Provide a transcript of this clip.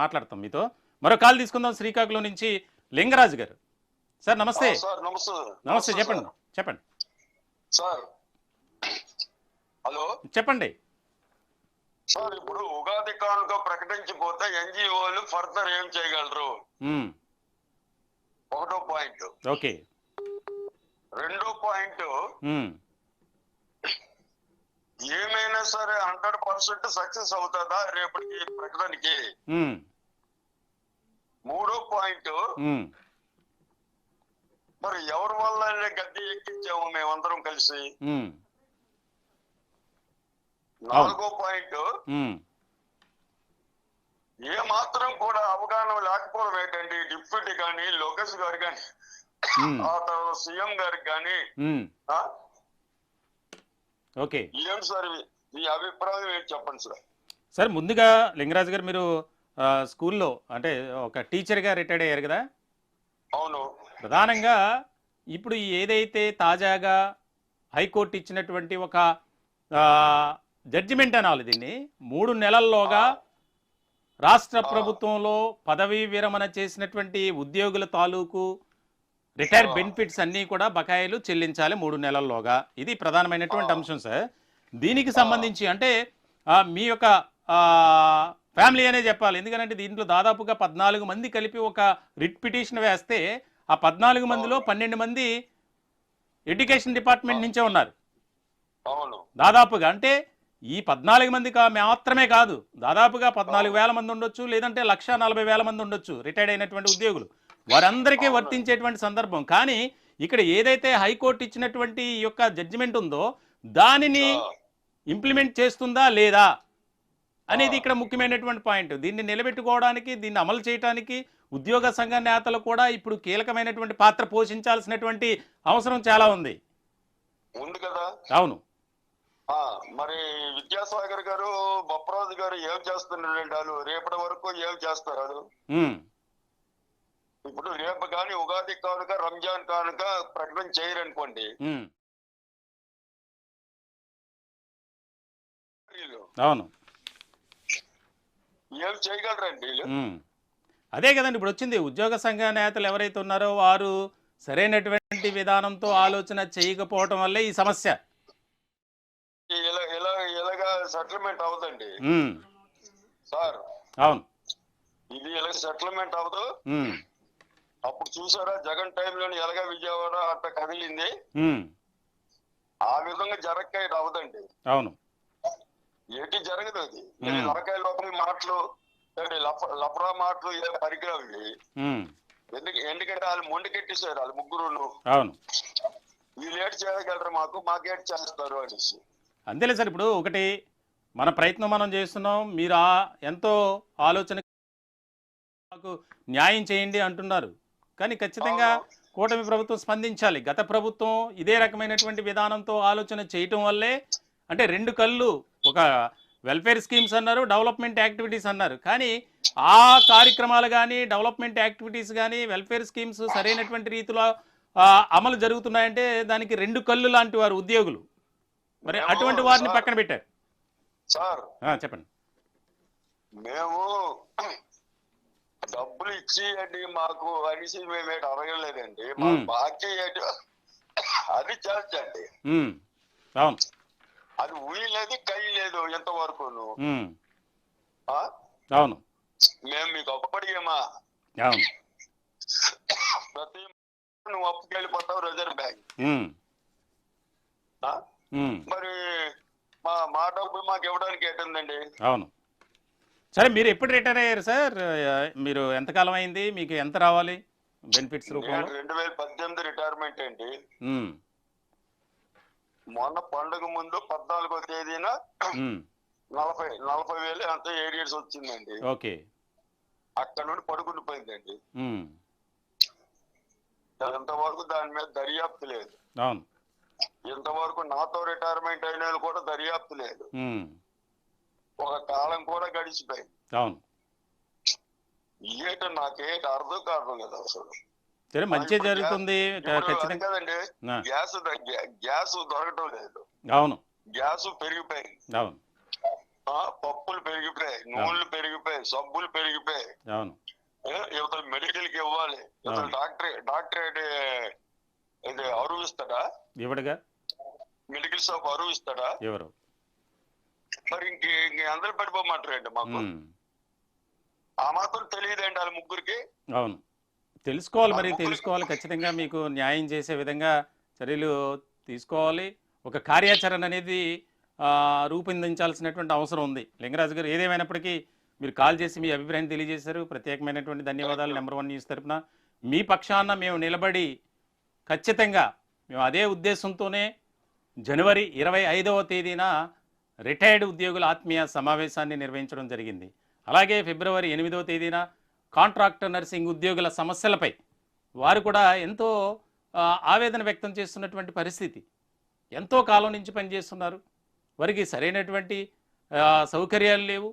మాట్లాడతాం మీతో. మరో కాల్ తీసుకుందాం. శ్రీకాకుళం నుంచి లింగరాజు గారు. సార్ నమస్తే. నమస్తే, చెప్పండి చెప్పండి సార్. హలో చెప్పండి సార్. ఇప్పుడు ఉగాది కానుక ప్రకటించిపోతే ఎన్జిఓలు ఫర్దర్ ఏం చేయగలరు? ఒకటో పాయింట్. ఓకే. రెండో పాయింట్, ఏమైనా సరే 100% సక్సెస్ అవుతుందా రేపటికి ప్రకటనకి? మూడో పాయింట్, మరి ఎవరి వల్ల గద్దె ఎక్కించాము మేమందరం కలిసి? నాలుగో పాయింట్, ఏ మాత్రం కూడా అవగాహన లేకపోవడం ఏంటండి డిప్యూటీ కానీ లోకేష్ గారు కానీ ఆ తర్వాత సీఎం గారికి కానీ. ఓకే, ఏం సార్ మీ అభిప్రాయం ఏంటి చెప్పండి సార్. సార్ ముందుగా లింగరాజు గారు, మీరు స్కూల్లో అంటే ఒక టీచర్గా రిటైర్డ్ అయ్యారు కదా? అవును. ప్రధానంగా ఇప్పుడు ఏదైతే తాజాగా హైకోర్టు ఇచ్చినటువంటి ఒక జడ్జిమెంట్ అనాలి దీన్ని, 3 నెలల్లోగా రాష్ట్ర ప్రభుత్వంలో పదవీ విరమణ చేసినటువంటి ఉద్యోగుల తాలూకు రిటైర్ బెనిఫిట్స్ అన్నీ కూడా బకాయిలు చెల్లించాలి 3 నెలల్లోగా. ఇది ప్రధానమైనటువంటి అంశం సార్. దీనికి సంబంధించి అంటే మీ యొక్క ఫ్యామిలీ అనే చెప్పాలి, ఎందుకంటే దీంట్లో దాదాపుగా 14 మంది కలిపి ఒక రిట్ పిటిషన్ వేస్తే ఆ 14 మందిలో 12 మంది ఎడ్యుకేషన్ డిపార్ట్మెంట్ నుంచే ఉన్నారు దాదాపుగా. అంటే ఈ 14 మంది మాత్రమే కాదు, దాదాపుగా 14,000 మంది ఉండొచ్చు, లేదంటే 1,40,000 మంది ఉండొచ్చు రిటైర్డ్ అయినటువంటి ఉద్యోగులు. వారందరికీ వర్తించేటువంటి సందర్భం. కానీ ఇక్కడ ఏదైతే హైకోర్టు ఇచ్చినటువంటి ఈ యొక్క జడ్జిమెంట్ ఉందో దానిని ఇంప్లిమెంట్ చేస్తుందా లేదా అనేది ఇక్కడ ముఖ్యమైనటువంటి పాయింట్. దీన్ని నిలబెట్టుకోవడానికి, దీన్ని అమలు చేయడానికి ఉద్యోగ సంఘ నేతలు కూడా ఇప్పుడు కీలకమైనటువంటి పాత్ర పోషించాల్సినటువంటి అవసరం చాలా ఉంది. అవును. మరి విద్యాసాగర్ గారు, బొప్పరాజు గారు ఏం చేస్తున్నారు? వాళ్ళు రేపటి వరకు ఏం చేస్తారు? ఇప్పుడు రేపు కానీ ఉగాది కానుక, రంజాన్ కానుక ప్రకటన చేయరనుకోండి, అవును, ఏం చేయగలరండి? అదే కదండి ఇప్పుడు వచ్చింది. ఉద్యోగ సంఘ నేతలు ఎవరైతే ఉన్నారో వారు సరైనటువంటి విధానంతో ఆలోచన చేయకపోవటం వల్లే ఈ సమస్య. ఇలాగా సెటిల్మెంట్ అవదండి సార్. అవును, ఇది ఇలా సెటిల్మెంట్ అవదు. అప్పుడు చూసారా జగన్ టైంలోని ఎలాగా విజయవాడ అంత కదిలింది, ఆ విధంగా జరగక అవదండి. అవును, ఏంటి జరగదు. అది లొరకాయ లోపలి మాటలు, లఫరా మాటలు ఇలా పరికరాలు. ఎందుకంటే వాళ్ళు మొండికెట్టేశారు వాళ్ళు ముగ్గురు. అవును, వీళ్ళు ఏటి చేయగలరు, మాకేటి చేస్తారు అనేసి. అంతేలే సార్. ఇప్పుడు ఒకటి మన ప్రయత్నం మనం చేస్తున్నాం, మీరు ఎంతో ఆలోచన న్యాయం చేయండి అంటున్నారు. కానీ ఖచ్చితంగా కూటమి ప్రభుత్వం స్పందించాలి. గత ప్రభుత్వం ఇదే రకమైనటువంటి విధానంతో ఆలోచన చేయటం వల్లే, అంటే 2 కళ్ళు, ఒక వెల్ఫేర్ స్కీమ్స్ అన్నారు, డెవలప్మెంట్ యాక్టివిటీస్ అన్నారు. కానీ ఆ కార్యక్రమాలు కానీ, డెవలప్మెంట్ యాక్టివిటీస్ కానీ, వెల్ఫేర్ స్కీమ్స్ సరైనటువంటి రీతిలో అమలు జరుగుతున్నాయంటే దానికి 2 కళ్ళు లాంటి వారు ఉద్యోగులు. మరి అటువంటి వారిని పక్కన పెట్టారు సార్. చెప్పండి. మేము డబ్బులు ఇచ్చి అండి మాకు అనేసి మేమేటి అడగలేదండి. బాకీ అది చేర్చండి. అవును, అది ఊయి లేదు, కై లేదు ఎంతవరకు. అవును, మేము మీకు అప్పడిగేమా? అవును, ప్రతి నువ్వు అప్పుకెళ్ళిపోతావు రిజర్వ్ బ్యాంక్. మరి మా డబ్బులు మాకు ఇవ్వడానికి ఏంటండి? అవును. సరే, మీరు ఎప్పుడు రిటైర్ అయ్యారు సార్? మీరు ఎంతకాలం అయింది? మీకు ఎంత రావాలి బెనిఫిట్స్ రూపంలో? 2018 రిటైర్మెంట్ అండి. మొన్న పండుగ ముందు 14వ తేదీన 40,000 అంత ఏరియర్స్ వచ్చిందండి. ఓకే. అక్కడ నుండి పడుకుండిపోయిందండి. ఇంతవరకు దాని మీద దర్యాప్తు లేదు. అవును, ఇంతవరకు నాతో రిటైర్మెంట్ అయిన కూడా దర్యాప్తు లేదు. ఒక కాలం కూడా గడిచిపోయింది. అవును, నాకేంటి అర్థం కాదు కదా అసలు. సరే, మంచి జరుగుతుంది కదండి. గ్యాస్ దొరకటం లేదు. అవును, గ్యాస్ పెరిగిపోయింది. అవును, పప్పులు పెరిగిపోయాయి, నూనెలు పెరిగిపోయాయి, సబ్బులు పెరిగిపోయాయి. అవును. యువతలు మెడికల్ కి ఇవ్వాలి, యువతలు డాక్టరేట్ ఇది అరువు ఇస్తాడా? ఇవ్వడుగా. మెడికల్ షాప్ అరువు ఇస్తాడా? ఎవరు? మరి ఇంక అందరూ పడిపోమంటారండి మాకు. ఆ మాత్రం తెలియదండి వాళ్ళ ముగ్గురికి. అవును, తెలుసుకోవాలి. మరి తెలుసుకోవాలి, ఖచ్చితంగా మీకు న్యాయం చేసే విధంగా చర్యలు తీసుకోవాలి. ఒక కార్యాచరణ అనేది రూపొందించాల్సినటువంటి అవసరం ఉంది. లింగరాజు గారు, ఏదేమైనప్పటికీ మీరు కాల్ చేసి మీ అభిప్రాయం తెలియజేశారు. ప్రత్యేకమైనటువంటి ధన్యవాదాలు. నెంబర్ 1 న్యూస్ తరపున మీ పక్షాన మేము నిలబడి ఖచ్చితంగా మేము అదే ఉద్దేశంతోనే జనవరి 25వ తేదీన రిటైర్డ్ ఉద్యోగుల ఆత్మీయ సమావేశాన్ని నిర్వహించడం జరిగింది. అలాగే ఫిబ్రవరి 8వ తేదీన కాంట్రాక్టర్ నర్సింగ్ ఉద్యోగుల సమస్యలపై వారు కూడా ఎంతో ఆవేదన వ్యక్తం చేస్తున్నటువంటి పరిస్థితి. ఎంతో కాలం నుంచి పనిచేస్తున్నారు, వారికి సరైనటువంటి సౌకర్యాలు లేవు.